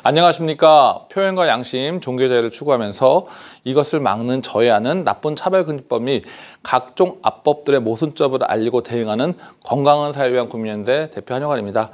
안녕하십니까. 표현과 양심, 종교자유를 추구하면서 이것을 막는 저해하는 나쁜 차별금지법 및 각종 악법들의 모순점을 알리고 대응하는 건강한 사회를 위한 국민연대 대표 한영환입니다.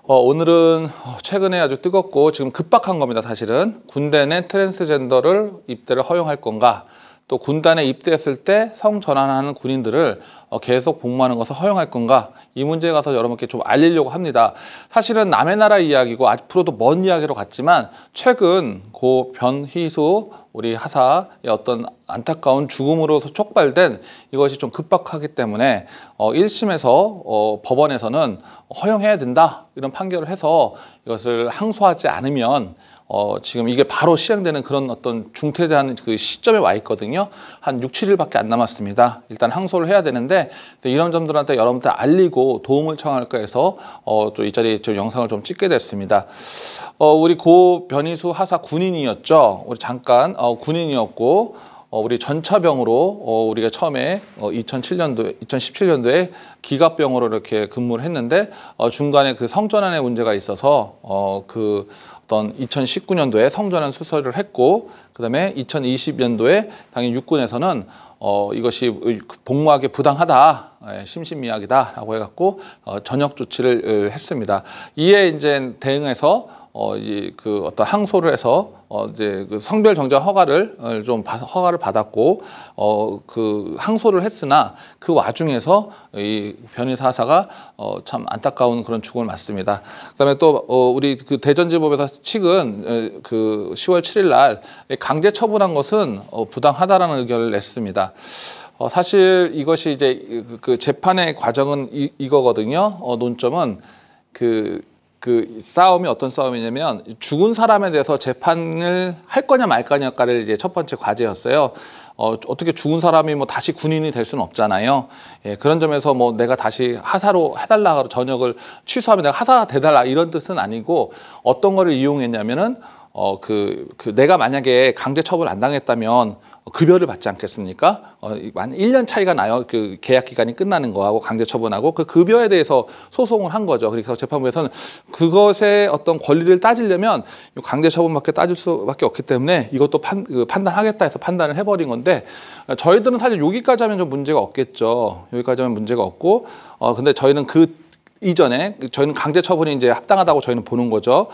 오늘은 최근에 아주 뜨겁고 지금 급박한 겁니다. 사실은 군대 내 트랜스젠더를 입대를 허용할 건가, 또 군단에 입대했을 때 성전환하는 군인들을 계속 복무하는 것을 허용할 건가, 이 문제에 가서 여러분께 좀 알리려고 합니다. 사실은 남의 나라 이야기고 앞으로도 먼 이야기로 갔지만 최근 고 변희수 우리 하사의 어떤 안타까운 죽음으로서 촉발된 이것이 좀 급박하기 때문에 1심에서 법원에서는 허용해야 된다 이런 판결을 해서 이것을 항소하지 않으면 지금 이게 바로 시행되는 그런 어떤 중태대한 그 시점에 와 있거든요. 한 6, 7일밖에 안 남았습니다. 일단 항소를 해야 되는데 이런 점들한테 여러분들 알리고 도움을 청할까 해서 또 이 자리에 좀 영상을 좀 찍게 됐습니다. 우리 고 변희수 하사 군인이었죠. 우리 잠깐 군인이었고 우리 전차병으로 우리가 처음에 2017년도에 기갑병으로 이렇게 근무를 했는데 중간에 그 성전환의 문제가 있어서 그 어떤 2019년도에 성전환 수설을 했고, 그다음에 2020년도에 당연히 육군에서는 이것이 복무하기 부당하다, 심신미약이다라고 해갖고 전역 조치를 했습니다. 이에 이제 대응해서 이제 그 어떤 항소를 해서 이제 그 성별 정자 허가를 좀 허가를 받았고 그 항소를 했으나 그 와중에서 이 변희수 하사가 참 안타까운 그런 죽음을 맞습니다. 그다음에 또 우리 그 대전지법에서 최근 그 10월 7일 날 강제 처분한 것은 부당하다라는 의견을 냈습니다. 사실 이것이 이제 그 재판의 과정은 이거거든요. 논점은 그 싸움이 어떤 싸움이냐면 죽은 사람에 대해서 재판을 할 거냐 말 거냐가를 이제 첫 번째 과제였어요. 어떻게 죽은 사람이 뭐 다시 군인이 될 수는 없잖아요. 예, 그런 점에서 뭐 내가 다시 하사로 해달라, 전역을 취소하면 내가 하사가 돼달라 이런 뜻은 아니고 어떤 거를 이용했냐면은 내가 만약에 강제 처분 안 당했다면 급여를 받지 않겠습니까? 한 1년 차이가 나요. 그 계약 기간이 끝나는 거하고 강제 처분하고 그 급여에 대해서 소송을 한 거죠. 그래서 재판부에서는 그것의 어떤 권리를 따지려면 강제 처분밖에 따질 수밖에 없기 때문에 이것도 판단하겠다 해서 판단을 해버린 건데, 저희들은 사실 여기까지 하면 좀 문제가 없겠죠. 여기까지 하면 문제가 없고, 근데 저희는 이전에 저희는 강제 처분이 이제 합당하다고 저희는 보는 거죠.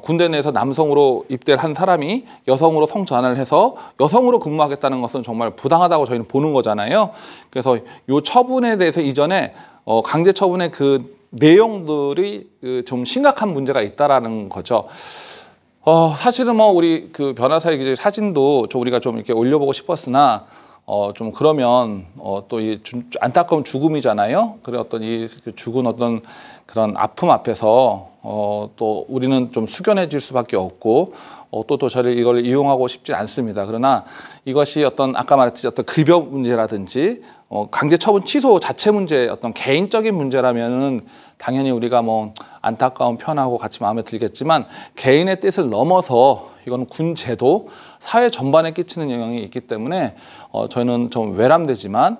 군대 내에서 남성으로 입대를 한 사람이 여성으로 성전환을 해서 여성으로 근무하겠다는 것은 정말 부당하다고 저희는 보는 거잖아요. 그래서 이 처분에 대해서 이전에 강제 처분의 그 내용들이 좀 심각한 문제가 있다라는 거죠. 사실은 뭐 우리 그 변호사의 사진도 우리가 좀 이렇게 올려보고 싶었으나 좀 그러면 또 이 안타까운 죽음이잖아요. 그래 어떤 이 죽은 어떤 그런 아픔 앞에서 또 우리는 좀 숙연해질 수밖에 없고 또 저를 이걸 이용하고 싶지 않습니다. 그러나 이것이 어떤 아까 말했듯이 어떤 급여 문제라든지 강제 처분 취소 자체 문제, 어떤 개인적인 문제라면은 당연히 우리가 뭐 안타까운 편하고 같이 마음에 들겠지만 개인의 뜻을 넘어서 이건 군 제도, 사회 전반에 끼치는 영향이 있기 때문에 저희는 좀 외람되지만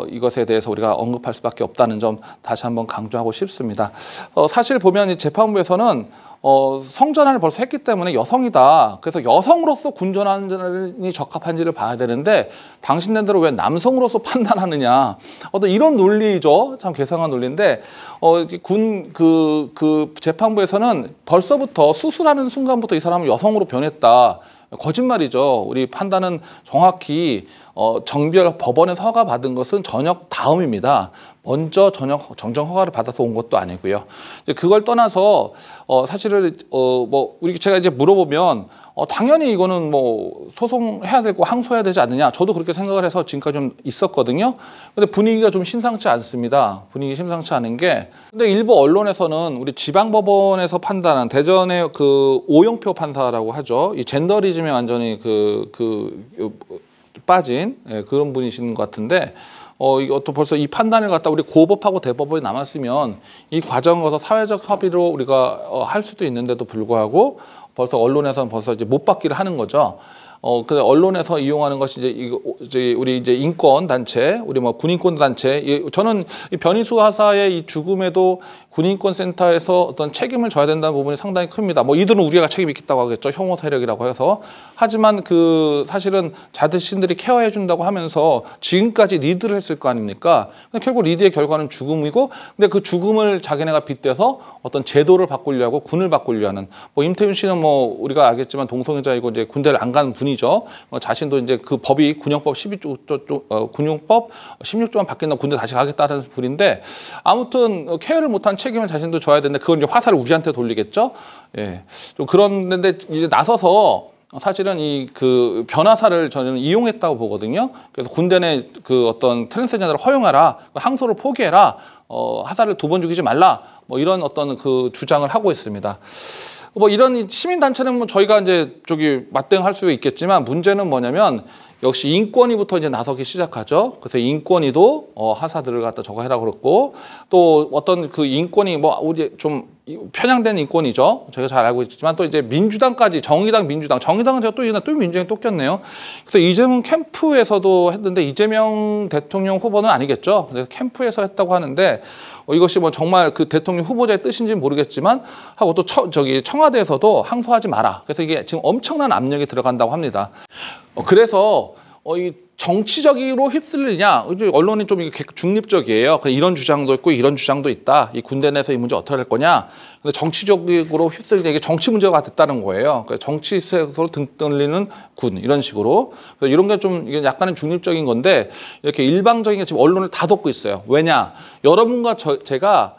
이것에 대해서 우리가 언급할 수밖에 없다는 점 다시 한번 강조하고 싶습니다. 사실 보면 이 재판부에서는 성전환을 벌써 했기 때문에 여성이다. 그래서 여성으로서 군전환이 적합한지를 봐야 되는데 당신네들은 왜 남성으로서 판단하느냐. 어떤 이런 논리죠. 참 괴상한 논리인데 그 재판부에서는 벌써부터 수술하는 순간부터 이 사람은 여성으로 변했다. 거짓말이죠. 우리 판단은 정확히 정비열 법원에서 허가 받은 것은 전역 다음입니다. 먼저 전역 정정 허가를 받아서 온 것도 아니고요. 이제 그걸 떠나서 사실은 뭐 제가 이제 물어보면 당연히 이거는 뭐 소송해야 되고 항소해야 되지 않느냐. 저도 그렇게 생각을 해서 지금까지 좀 있었거든요. 근데 분위기가 좀 심상치 않습니다. 분위기 심상치 않은 게, 근데 일부 언론에서는 우리 지방법원에서 판단한 대전의 그 오영표 판사라고 하죠. 이 젠더리즘에 완전히 빠진 그런 분이신 것 같은데 또 벌써 이 판단을 갖다 우리 고법하고 대법원이 남았으면 이 과정을 거쳐 사회적 합의로 우리가 할 수도 있는데도 불구하고 벌써 언론에서는 벌써 이제 못 받기를 하는 거죠. 그 언론에서 이용하는 것이 이제 우리 이제 인권 단체, 우리 뭐 군인권 단체, 저는 이 변희수 하사의 이 죽음에도 군인권센터에서 어떤 책임을 져야 된다는 부분이 상당히 큽니다. 뭐 이들은 우리가 책임 있겠다고 하겠죠. 혐오 세력이라고 해서. 하지만 그 사실은 자신들이 케어해 준다고 하면서 지금까지 리드를 했을 거 아닙니까? 결국 리드의 결과는 죽음이고, 근데 그 죽음을 자기네가 빗대서 어떤 제도를 바꾸려고 군을 바꾸려 하는. 뭐 임태훈 씨는 뭐 우리가 알겠지만 동성애자이고 이제 군대를 안 간 분이죠. 자신도 이제 그 법이 군용법 군용법 16조만 바뀐다 군대 다시 가겠다는 분인데, 아무튼 케어를 못한 책임을 자신도 져야 되는데 그건 이제 화살을 우리한테 돌리겠죠. 예, 좀 그런데 이제 나서서 사실은 이 그 변호사를 저는 이용했다고 보거든요. 그래서 군대 내 그 어떤 트랜스젠더를 허용하라, 항소를 포기해라, 화살을 2번 죽이지 말라, 뭐 이런 어떤 그 주장을 하고 있습니다. 뭐 이런 시민 단체는 뭐 저희가 이제 맞대응할 수 있겠지만, 문제는 뭐냐면 역시 인권위부터 이제 나서기 시작하죠. 그래서 인권위도 하사들을 갖다 저거 해라 그랬고, 또 어떤 그 인권위 뭐 우리 좀 편향된 인권이죠. 저희가 잘 알고 있지만 또 이제 민주당까지, 정의당, 민주당, 정의당은 제가 또 민주당이 또 꼈네요. 그래서 이재명 캠프에서도 했는데, 이재명 대통령 후보는 아니겠죠. 그래서 캠프에서 했다고 하는데, 이것이 뭐 정말 그 대통령 후보자의 뜻인지는 모르겠지만 하고, 또 청와대에서도 항소하지 마라. 그래서 이게 지금 엄청난 압력이 들어간다고 합니다. 그래서 이 정치적으로 휩쓸리냐, 언론이 좀 중립적이에요. 이런 주장도 있고 이런 주장도 있다. 이 군대 내에서 이 문제 어떻게 할 거냐. 근데 정치적으로 휩쓸리는 게 정치 문제가 됐다는 거예요. 정치에서 등 떨리는 군, 이런 식으로. 그래서 이런 게 좀 약간은 중립적인 건데, 이렇게 일방적인 게 지금 언론을 다 덮고 있어요. 왜냐, 여러분과 제가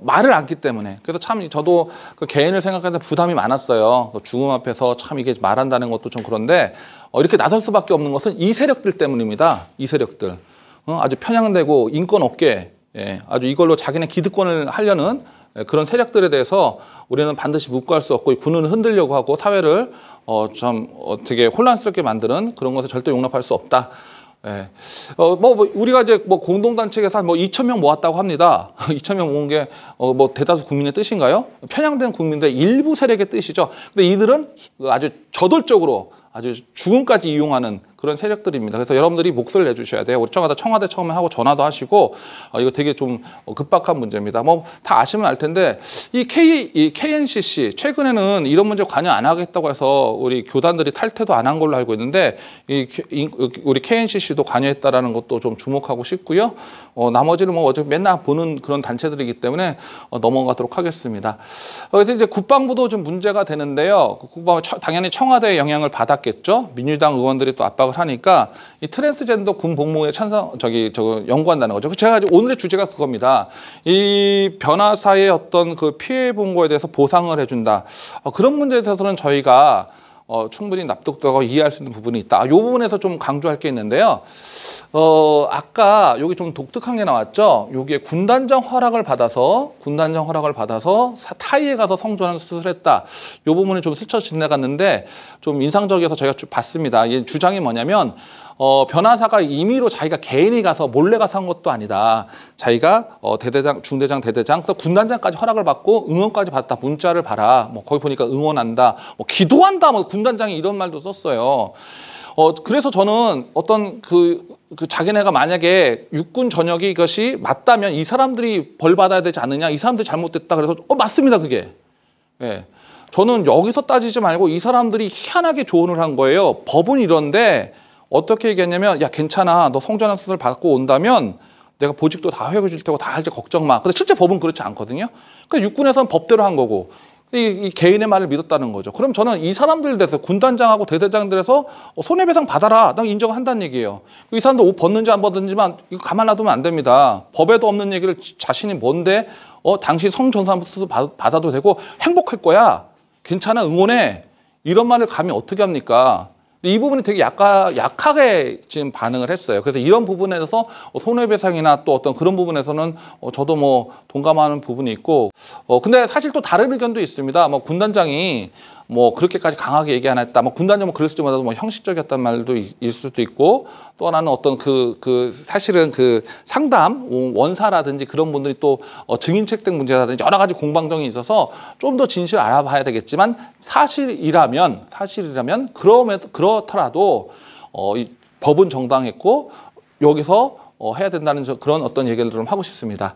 말을 않기 때문에. 그래서 참 저도 그 개인을 생각하는데 부담이 많았어요. 죽음 앞에서 참 이게 말한다는 것도 좀 그런데, 이렇게 나설 수밖에 없는 것은 이 세력들 때문입니다. 이 세력들. 아주 편향되고 인권 없게, 아주 이걸로 자기네 기득권을 하려는 그런 세력들에 대해서 우리는 반드시 묵과할 수 없고, 군을 흔들려고 하고 사회를 좀 되게 혼란스럽게 만드는 그런 것을 절대 용납할 수 없다. 예. 우리가 이제 공동단체에서 한 2,000명 모았다고 합니다. 2,000명 모은 게, 대다수 국민의 뜻인가요? 편향된 국민들의 일부 세력의 뜻이죠. 근데 이들은 아주 저돌적으로 아주 죽음까지 이용하는 그런 세력들입니다. 그래서 여러분들이 목소리를 내주셔야 돼요. 우리 청와대 처음에 하고 전화도 하시고, 이거 되게 좀 급박한 문제입니다. 뭐 다 아시면 알 텐데, 이 KNCC 최근에는 이런 문제 관여 안 하겠다고 해서 우리 교단들이 탈퇴도 안 한 걸로 알고 있는데, 우리 KNCC도 관여했다라는 것도 좀 주목하고 싶고요. 나머지는 뭐 어차피 맨날 보는 그런 단체들이기 때문에 넘어가도록 하겠습니다. 그래서 이제 국방부도 좀 문제가 되는데요. 국방부 당연히 청와대의 영향을 받았겠죠. 민주당 의원들이 또 압박을 하니까 이 트랜스젠더 군 복무에 연구한다는 거죠. 제가 오늘의 주제가 그겁니다. 이 변호사의 어떤 그 피해 본 거에 대해서 보상을 해준다. 그런 문제에 대해서는 저희가 충분히 납득도 하고 이해할 수 있는 부분이 있다. 이 부분에서 좀 강조할 게 있는데요. 아까 여기 좀 독특한 게 나왔죠. 여기에 군단장 허락을 받아서 타이에 가서 성전환 수술했다. 이 부분이 좀 스쳐 지나갔는데 좀 인상적이어서 저희가 쭉 봤습니다. 이 주장이 뭐냐면, 변호사가 임의로 자기가 개인이 가서 몰래 가서 한 것도 아니다. 자기가 대대장, 중대장, 대대장, 또 군단장까지 허락을 받고 응원까지 받다. 문자를 봐라. 뭐 거기 보니까 응원한다, 뭐 기도한다, 뭐 군단장이 이런 말도 썼어요. 그래서 저는 어떤 자기네가 만약에 육군 전역이 이것이 맞다면 이 사람들이 벌 받아야 되지 않느냐, 이 사람들이 잘못됐다. 그래서 맞습니다, 그게. 예. 저는 여기서 따지지 말고 이 사람들이 희한하게 조언을 한 거예요. 법은 이런데 어떻게 얘기했냐면, 야 괜찮아, 너 성전환 수술 받고 온다면 내가 보직도 다 회복해 줄 테고 다 할지 걱정 마. 근데 실제 법은 그렇지 않거든요. 그러니까 육군에서는 법대로 한 거고, 이 개인의 말을 믿었다는 거죠. 그럼 저는 이 사람들 대해서 군단장하고 대대장들에서 손해배상 받아라, 나 인정한다는 얘기예요. 이 사람들 옷 벗는지 안 벗는지만 이거 가만 놔두면 안 됩니다. 법에도 없는 얘기를 자신이 뭔데, 당신 성전환 수술 받아도 되고 행복할 거야, 괜찮아, 응원해, 이런 말을 감히 어떻게 합니까? 이 부분이 되게 약하게 지금 반응을 했어요. 그래서 이런 부분에 대해서 손해배상이나 또 어떤 그런 부분에서는 저도 뭐 동감하는 부분이 있고, 근데 사실 또 다른 의견도 있습니다. 뭐 군단장이 뭐 그렇게까지 강하게 얘기 안 했다. 뭐 군단적으로 뭐 그랬을지 몰라도 뭐 형식적이었단 말도 있을 수도 있고, 또 하나는 어떤 사실은 그 상담 원사라든지 그런 분들이 또 증인책등 문제라든지 여러 가지 공방점이 있어서 좀 더 진실을 알아봐야 되겠지만, 사실이라면 그렇더라도 이 법은 정당했고 여기서 해야 된다는 그런 어떤 얘기를 좀 하고 싶습니다.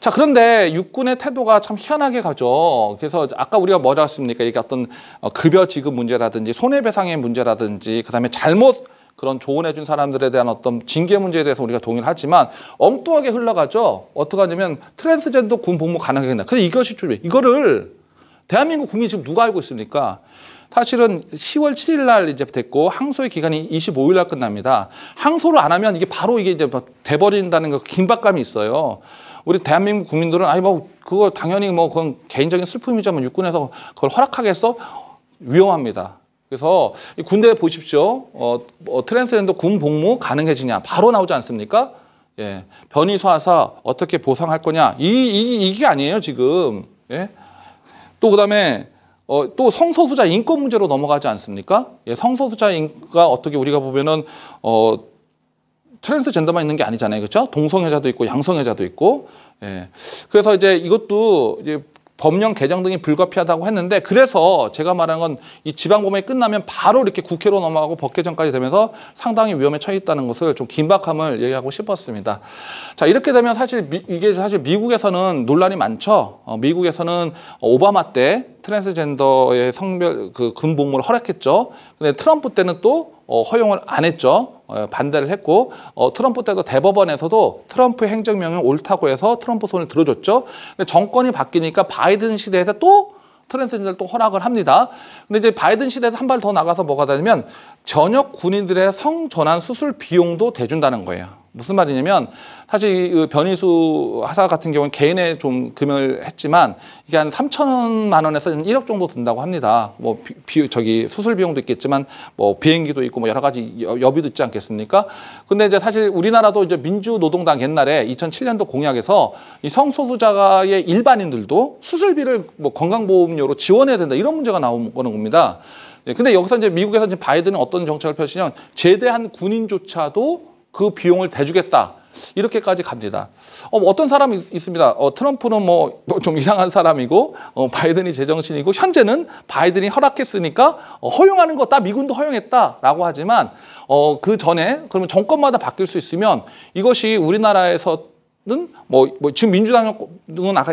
자, 그런데 육군의 태도가 참 희한하게 가죠. 그래서 아까 우리가 뭐라 했습니까? 이게 어떤 급여 지급 문제라든지 손해배상의 문제라든지 그다음에 잘못 그런 조언해준 사람들에 대한 어떤 징계 문제에 대해서 우리가 동의를 하지만 엉뚱하게 흘러가죠. 어떻게 하냐면 트랜스젠더 군 복무 가능하게 된다. 근데 이것이 좀 이거를 대한민국 국민이 지금 누가 알고 있습니까? 사실은 10월 7일 날 이제 됐고 항소의 기간이 25일 날 끝납니다. 항소를 안 하면 이게 바로 이게 이제 돼버린다는 그 긴박감이 있어요. 우리 대한민국 국민들은 아니 뭐 그거 당연히 뭐 그건 개인적인 슬픔이지만 육군에서 그걸 허락하겠어? 위험합니다. 그래서 이 군대에 보십시오. 트랜스젠더 군 복무 가능해지냐 바로 나오지 않습니까? 예, 변희수 하사 어떻게 보상할 거냐 이게 아니에요 지금. 예? 또 그다음에 또 성소수자 인권 문제로 넘어가지 않습니까? 예, 성소수자가 어떻게 우리가 보면은 트랜스젠더만 있는 게 아니잖아요, 그렇죠? 동성애자도 있고 양성애자도 있고. 예. 그래서 이제 이것도 이제 법령 개정 등이 불가피하다고 했는데, 그래서 제가 말한 건 이 지방법원이 끝나면 바로 이렇게 국회로 넘어가고 법 개정까지 되면서 상당히 위험에 처해 있다는 것을 좀 긴박함을 얘기하고 싶었습니다. 자, 이렇게 되면 이게 사실 미국에서는 논란이 많죠. 미국에서는 오바마 때 트랜스젠더의 성별 군 복무를 허락했죠. 근데 트럼프 때는 또 허용을 안 했죠. 반대를 했고, 트럼프 때도 대법원에서도 트럼프 행정명령 옳다고 해서 트럼프 손을 들어줬죠. 근데 정권이 바뀌니까 바이든 시대에서 또 트랜스젠더를 또 허락을 합니다. 근데 이제 바이든 시대에서 한 발 더 나가서 뭐가 되냐면 전역 군인들의 성전환 수술 비용도 대준다는 거예요. 무슨 말이냐면 사실 변희수 하사 같은 경우는 개인에 좀 금을 했지만 이게 한 3천만 원에서 1억 정도 든다고 합니다. 뭐 수술 비용도 있겠지만 뭐 비행기도 있고 뭐 여러 가지 여비도 있지 않겠습니까? 근데 이제 사실 우리나라도 이제 민주노동당 옛날에 2007년도 공약에서 이 성소수자의 일반인들도 수술비를 뭐 건강보험료로 지원해야 된다 이런 문제가 나오는 겁니다. 근데 여기서 이제 미국에서 이제 바이든은 어떤 정책을 펼치냐면 제대한 군인조차도 그 비용을 대주겠다. 이렇게까지 갑니다. 어떤 사람이 있습니다. 트럼프는 뭐 좀 이상한 사람이고, 바이든이 제정신이고, 현재는 바이든이 허락했으니까 허용하는 거 다 미군도 허용했다라고 하지만, 그 전에 그러면 정권마다 바뀔 수 있으면 이것이 우리나라에서 지금 민주당은 아까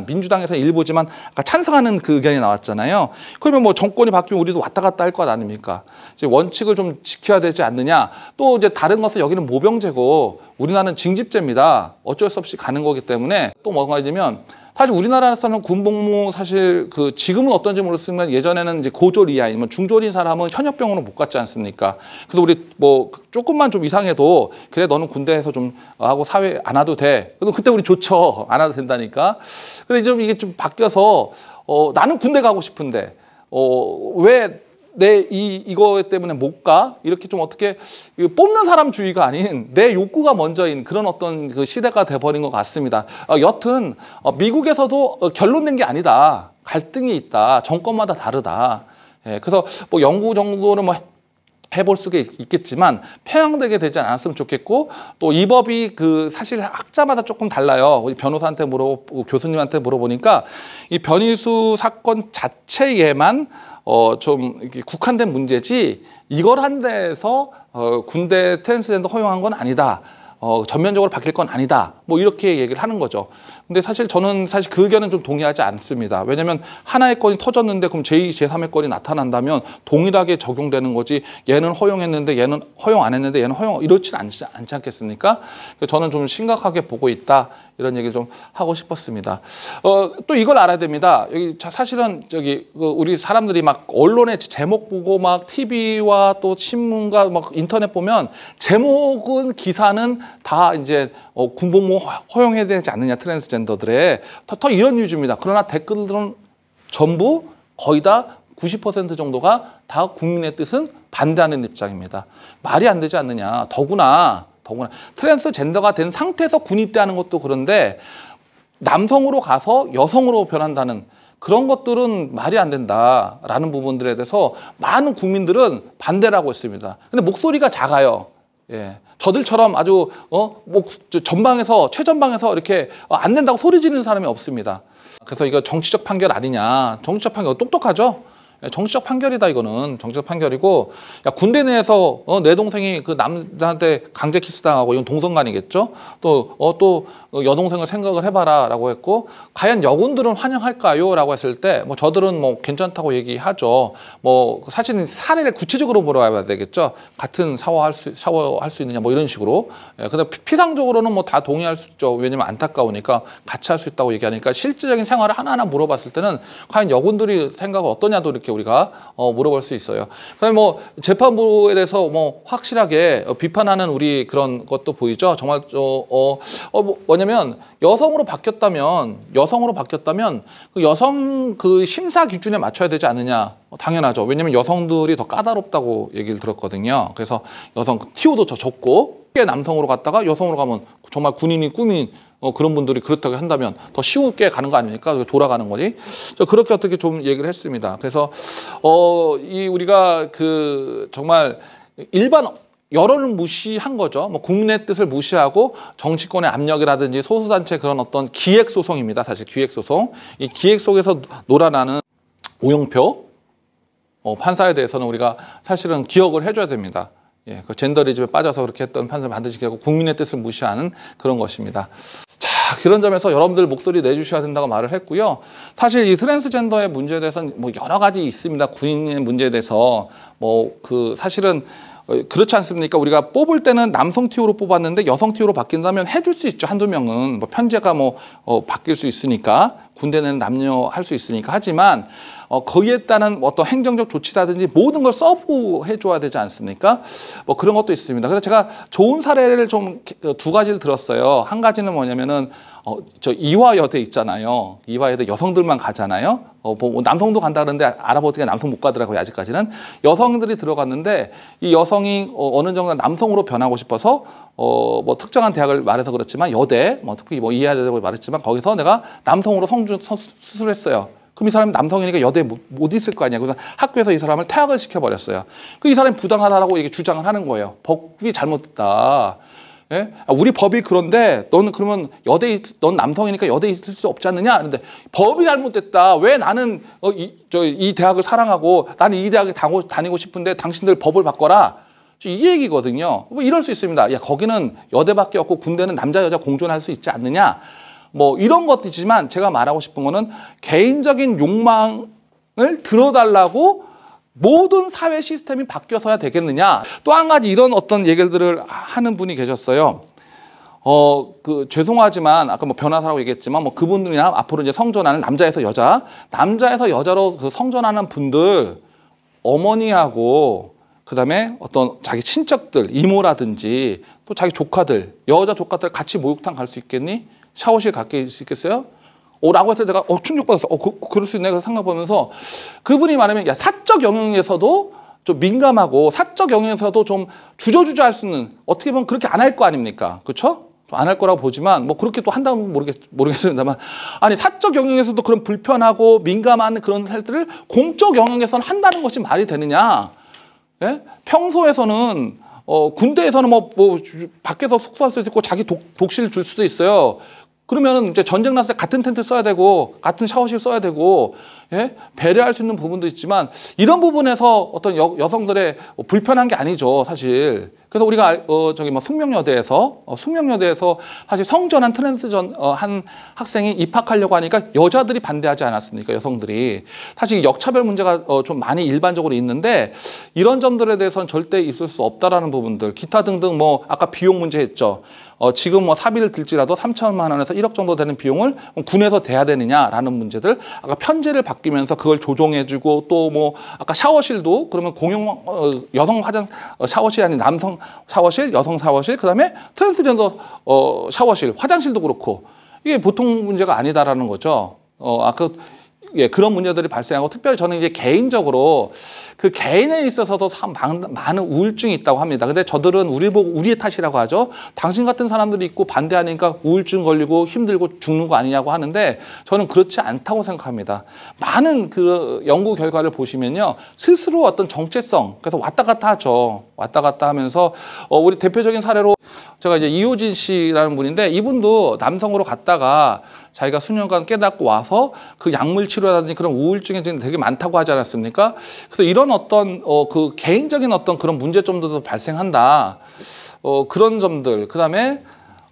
민주당에서 일부지만 아까 찬성하는 그 의견이 나왔잖아요. 그러면 뭐 정권이 바뀌면 우리도 왔다 갔다 할 것 아닙니까? 이제 원칙을 좀 지켜야 되지 않느냐. 또 이제 다른 것은 여기는 모병제고 우리나라는 징집제입니다. 어쩔 수 없이 가는 거기 때문에 또 뭐가 있냐면 사실 우리나라에서는 군복무 사실 지금은 어떤지 모르겠지만 예전에는 이제 고졸 이하이면 중졸인 사람은 현역병으로 못 갔지 않습니까? 그래서 우리 뭐 조금만 좀 이상해도 그래 너는 군대에서 좀 하고 사회 안 와도 돼. 그래도 그때 우리 좋죠. 안 와도 된다니까. 근데 이게 좀 바뀌어서 나는 군대 가고 싶은데 왜 이거 때문에 못 가? 이렇게 좀 어떻게 뽑는 사람 주의가 아닌 내 욕구가 먼저인 그런 어떤 그 시대가 돼버린 것 같습니다. 여튼 미국에서도 결론낸 게 아니다. 갈등이 있다. 정권마다 다르다. 예, 그래서 뭐 연구 정도는 뭐 해볼 수가 있겠지만 편향되게 되지 않았으면 좋겠고 또 이 법이 사실 학자마다 조금 달라요. 우리 변호사한테 물어보고 교수님한테 물어보니까 이 변희수 사건 자체에만 좀 이렇게 국한된 문제지 이걸 한 데에서 군대 트랜스젠더 허용한 건 아니다. 전면적으로 바뀔 건 아니다. 뭐 이렇게 얘기를 하는 거죠. 근데 저는 사실 그 의견은 좀 동의하지 않습니다. 왜냐하면 하나의 건이 터졌는데 그럼 제2, 제3의 건이 나타난다면 동일하게 적용되는 거지 얘는 허용했는데 얘는 허용 안 했는데 얘는 허용 이렇지는 않지 않겠습니까? 저는 좀 심각하게 보고 있다. 이런 얘기를 좀 하고 싶었습니다. 또 이걸 알아야 됩니다. 여기 사실은 우리 사람들이 막 언론의 제목 보고 막 TV와 또 신문과 막 인터넷 보면 제목은 기사는 다 이제 군복무 허용해야 되지 않느냐 트랜스젠더들의 더 이런 위주입니다. 그러나 댓글들은 전부 거의 다 90% 정도가 다 국민의 뜻은 반대하는 입장입니다. 말이 안 되지 않느냐. 더구나 트랜스젠더가 된 상태에서 군 입대하는 것도 그런데 남성으로 가서 여성으로 변한다는 그런 것들은 말이 안 된다라는 부분들에 대해서 많은 국민들은 반대를 하고 있습니다. 근데 목소리가 작아요. 예. 저들처럼 아주 전방에서 최전방에서 이렇게 안 된다고 소리 지르는 사람이 없습니다. 그래서 이거 정치적 판결 아니냐. 정치적 판결 똑똑하죠. 정치적 판결이다. 이거는 정치적 판결이고, 야, 군대 내에서 내 동생이 그 남자한테 강제 키스당하고, 이건 동성간이겠죠. 또 여동생을 생각을 해봐라라고 했고, 과연 여군들은 환영할까요?라고 했을 때, 뭐 저들은 뭐 괜찮다고 얘기하죠. 뭐 사실은 사례를 구체적으로 물어봐야 되겠죠. 같은 샤워할 수 있느냐, 뭐 이런 식으로. 예, 근데 피상적으로는 뭐 다 동의할 수 있죠. 왜냐면 안타까우니까 같이 할 수 있다고 얘기하니까 실질적인 생활을 하나하나 물어봤을 때는 과연 여군들이 생각은 어떠냐도 이렇게 우리가 물어볼 수 있어요. 그다음에 뭐 재판부에 대해서 뭐 확실하게 비판하는 우리 그런 것도 보이죠. 정말 뭐냐면 여성으로 바뀌었다면 그 여성 그 심사 기준에 맞춰야 되지 않느냐. 당연하죠. 왜냐면 여성들이 더 까다롭다고 얘기를 들었거든요. 그래서 여성 티오도 더 적고 남성으로 갔다가 여성으로 가면 정말 군인이 꿈인 그런 분들이 그렇다고 한다면 더 쉽게 가는 거 아닙니까? 돌아가는 거니. 그렇게 어떻게 좀 얘기를 했습니다. 그래서 우리가 그 정말 일반 여론을 무시한 거죠. 뭐 국민의 뜻을 무시하고 정치권의 압력이라든지 소수단체 그런 어떤 기획 소송입니다. 사실 기획 소송. 이 기획 속에서 놀아나는 오영표 판사에 대해서는 우리가 사실은 기억을 해줘야 됩니다. 예, 그 젠더리즘에 빠져서 그렇게 했던 판사를 반드시 기억하고 국민의 뜻을 무시하는 그런 것입니다. 자, 그런 점에서 여러분들 목소리 내주셔야 된다고 말을 했고요. 사실 이 트랜스젠더의 문제에 대해서는 뭐 여러 가지 있습니다. 군인의 문제에 대해서 사실은 그렇지 않습니까? 우리가 뽑을 때는 남성 티오로 뽑았는데 여성 티오로 바뀐다면 해줄 수 있죠. 한두 명은 뭐 편제가 바뀔 수 있으니까 군대는 남녀 할 수 있으니까. 하지만 거기에 따른 어떤 행정적 조치라든지 모든 걸 서브해 줘야 되지 않습니까? 뭐 그런 것도 있습니다. 그래서 제가 좋은 사례를 좀 두 가지를 들었어요. 한 가지는 뭐냐면은 저 이화여대 있잖아요. 이화여대 여성들만 가잖아요. 뭐 남성도 간다 그러는데 알아보니까 남성 못 가더라고요. 아직까지는. 여성들이 들어갔는데 이 여성이 어느 정도 남성으로 변하고 싶어서 뭐 특정한 대학을 말해서 그렇지만 여대, 뭐 특히 뭐 이화여대라고 말했지만 거기서 내가 남성으로 수술했어요. 그럼 이 사람이 남성이니까 여대에 못 있을 거 아니야. 그래서 학교에서 이 사람을 퇴학을 시켜버렸어요. 이 사람이 부당하다라고 이게 주장을 하는 거예요. 법이 잘못됐다. 예? 우리 법이 그런데 너는 그러면 넌 남성이니까 여대에 있을 수 없지 않느냐? 그런데 법이 잘못됐다. 왜 나는 이 대학을 사랑하고 나는 이 대학에 다니고 싶은데 당신들 법을 바꿔라. 이 얘기거든요. 뭐 이럴 수 있습니다. 야, 거기는 여대밖에 없고 군대는 남자 여자 공존할 수 있지 않느냐? 뭐 이런 것이지만 제가 말하고 싶은 거는 개인적인 욕망을 들어달라고 모든 사회 시스템이 바뀌어서야 되겠느냐. 또 한 가지 이런 어떤 얘기들을 하는 분이 계셨어요. 죄송하지만 아까 뭐 변호사라고 얘기했지만 뭐 그분들이나 앞으로 이제 성전하는 남자에서 여자로 그 성전하는 분들 어머니하고 그다음에 어떤 자기 친척들 이모라든지 또 자기 조카들 여자 조카들 같이 목욕탕 갈 수 있겠니? 샤워실 갈게 있겠어요? 라고 해서 내가 충격받았어. 그럴 수 있네. 그래서 생각해보면서 그분이 말하면 야, 사적 영역에서도 좀 민감하고 사적 영역에서도 좀 주저주저 할 수 있는 어떻게 보면 그렇게 안 할 거 아닙니까? 그렇죠? 안 할 거라고 보지만 뭐 그렇게 또 한다면 모르겠습니다만 아니 사적 영역에서도 그런 불편하고 민감한 그런 살들을 공적 영역에서는 한다는 것이 말이 되느냐? 예? 평소에서는 군대에서는 뭐 밖에서 숙소할 수 있고 자기 독실 줄 수도 있어요. 그러면은 이제 전쟁 났을 때 같은 텐트 써야 되고 같은 샤워실 써야 되고 예? 배려할 수 있는 부분도 있지만 이런 부분에서 어떤 여성들의 불편한 게 아니죠, 사실. 그래서 우리가 숙명여대에서 사실 성전한 한 학생이 입학하려고 하니까 여자들이 반대하지 않았습니까? 여성들이. 사실 역차별 문제가 좀 많이 일반적으로 있는데 이런 점들에 대해서는 절대 있을 수 없다라는 부분들, 기타 등등 뭐 아까 비용 문제 했죠. 지금 뭐 사비를 들지라도 3천만 원에서 1억 정도 되는 비용을 군에서 대야 되느냐라는 문제들, 아까 편제를 바뀌면서 그걸 조정해주고 또 뭐 아까 샤워실도 그러면 공용 여성 샤워실이 아닌 남성 샤워실, 여성 샤워실, 그다음에 트랜스젠더 샤워실, 화장실도 그렇고 이게 보통 문제가 아니다라는 거죠. 아까 예, 그런 문제들이 발생하고 특별히 저는 이제 개인적으로 그 개인에 있어서도 참 많은 우울증이 있다고 합니다. 근데 저들은 우리 보고 우리의 탓이라고 하죠. 당신 같은 사람들이 있고 반대하니까 우울증 걸리고 힘들고 죽는 거 아니냐고 하는데 저는 그렇지 않다고 생각합니다. 많은 그 연구 결과를 보시면요. 스스로 어떤 정체성, 그래서 왔다 갔다 하죠. 왔다 갔다 하면서 우리 대표적인 사례로 제가 이제 이호진 씨라는 분인데 이분도 남성으로 갔다가 자기가 수년간 깨닫고 와서 그 약물 치료라든지 그런 우울증이 지금 되게 많다고 하지 않았습니까? 그래서 이런 어떤 그 개인적인 어떤 그런 문제점들도 발생한다. 그런 점들. 그다음에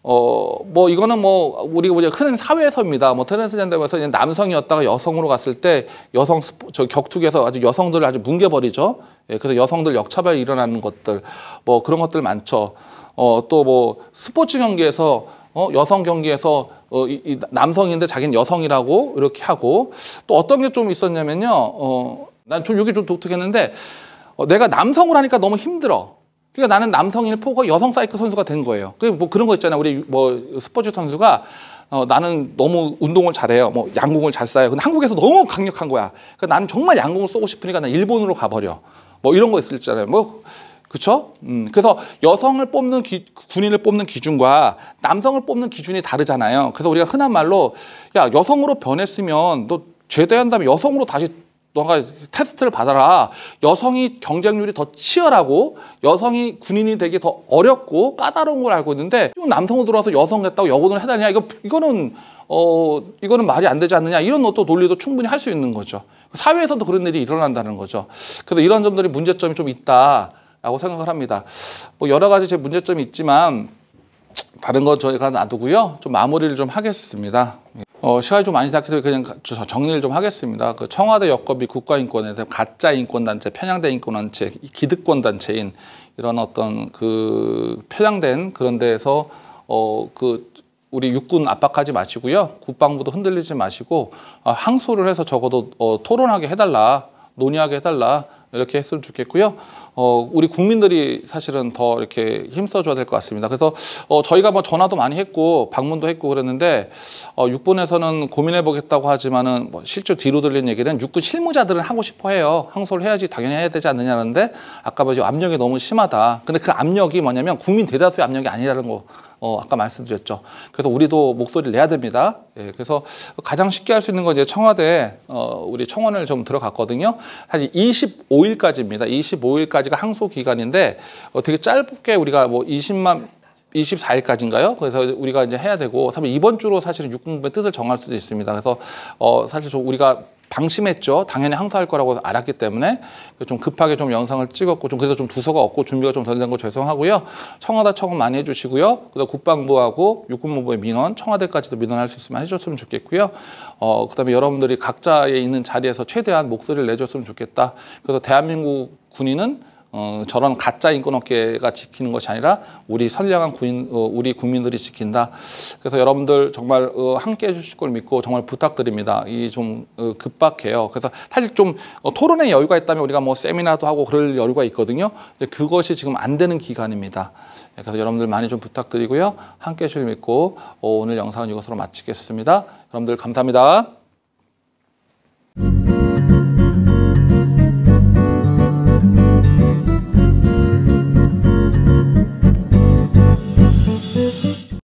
뭐 이거는 뭐 우리가 이제 흔한 사회에서입니다. 뭐 트랜스젠더에서 이제 남성이었다가 여성으로 갔을 때 여성 저 격투기에서 아주 여성들을 아주 뭉개버리죠. 예, 그래서 여성들 역차별이 일어나는 것들 뭐 그런 것들 많죠. 또 뭐 스포츠 경기에서 여성 경기에서 이 남성인데 자기는 여성이라고 이렇게 하고 또 어떤 게 좀 있었냐면요. 난 좀 이게 좀 독특했는데 내가 남성을 하니까 너무 힘들어. 그러니까 나는 남성인을 포고 여성 사이클 선수가 된 거예요. 그 뭐 그런 거 있잖아요. 우리 뭐 스포츠 선수가 나는 너무 운동을 잘해요. 뭐 양궁을 잘 쏴요. 근데 한국에서 너무 강력한 거야. 그러니까 나는 정말 양궁을 쏘고 싶으니까 난 일본으로 가버려. 뭐 이런 거 있었잖아요. 뭐 그렇죠? 그래서 여성을 뽑는 군인을 뽑는 기준과 남성을 뽑는 기준이 다르잖아요. 그래서 우리가 흔한 말로 야 여성으로 변했으면 너 제대한 다음에 여성으로 다시 너가 테스트를 받아라. 여성이 경쟁률이 더 치열하고 여성이 군인이 되기 더 어렵고 까다로운 걸 알고 있는데 남성으로 들어와서 여성 됐다고 여군을 해달냐? 이거는 말이 안 되지 않느냐? 이런 또 논리도 충분히 할 수 있는 거죠. 사회에서도 그런 일이 일어난다는 거죠. 그래서 이런 점들이 문제점이 좀 있다라고 생각을 합니다. 뭐 여러 가지 제 문제점이 있지만 다른 건 저희가 놔두고요. 좀 마무리를 좀 하겠습니다. 시간이 좀 많이 닿기 때문에 그냥 정리를 좀 하겠습니다. 그 청와대 여건비 국가인권에 대한 가짜 인권단체, 편향된 인권단체, 기득권단체인 이런 어떤 그 편향된 그런 데에서 우리 육군 압박하지 마시고요. 국방부도 흔들리지 마시고 항소를 해서 적어도 토론하게 해달라, 논의하게 해달라 이렇게 했으면 좋겠고요. 우리 국민들이 사실은 더 이렇게 힘써줘야 될 것 같습니다. 그래서 저희가 뭐 전화도 많이 했고 방문도 했고 그랬는데 육군에서는 고민해보겠다고 하지만은 뭐 실제 뒤로 들린 얘기는 육군 실무자들은 하고 싶어해요. 항소를 해야지 당연히 해야 되지 않느냐는데 아까 뭐 압력이 너무 심하다. 근데 그 압력이 뭐냐면 국민 대다수의 압력이 아니라는 거. 아까 말씀드렸죠. 그래서 우리도 목소리를 내야 됩니다. 예, 그래서 가장 쉽게 할 수 있는 건 이제 청와대 우리 청원을 좀 들어갔거든요. 사실 25일까지입니다. 25일까지가 항소 기간인데 되게 짧게 우리가 뭐 24일까지인가요? 그래서 우리가 이제 해야 되고, 사실 이번 주로 사실은 육군부의 뜻을 정할 수도 있습니다. 그래서 사실 좀 우리가 방심했죠. 당연히 항소할 거라고 알았기 때문에 좀 급하게 좀 영상을 찍었고 좀 그래서 좀 두서가 없고 준비가 좀 덜 된 거 죄송하고요. 청와대 청원 많이 해주시고요. 그다음 국방부하고 육군본부의 민원, 청와대까지도 민원할 수 있으면 해줬으면 좋겠고요. 그다음에 여러분들이 각자에 있는 자리에서 최대한 목소리를 내줬으면 좋겠다. 그래서 대한민국 군인은 저런 가짜 인권 업계가 지키는 것이 아니라 우리 선량한 우리 국민들이 지킨다. 그래서 여러분들 정말 함께 해주실 걸 믿고 정말 부탁드립니다. 이 좀 급박해요. 그래서 사실 좀 토론의 여유가 있다면 우리가 뭐 세미나도 하고 그럴 여유가 있거든요. 그것이 지금 안 되는 기간입니다. 그래서 여러분들 많이 좀 부탁드리고요. 함께 해주실 믿고 오늘 영상은 이것으로 마치겠습니다. 여러분들 감사합니다.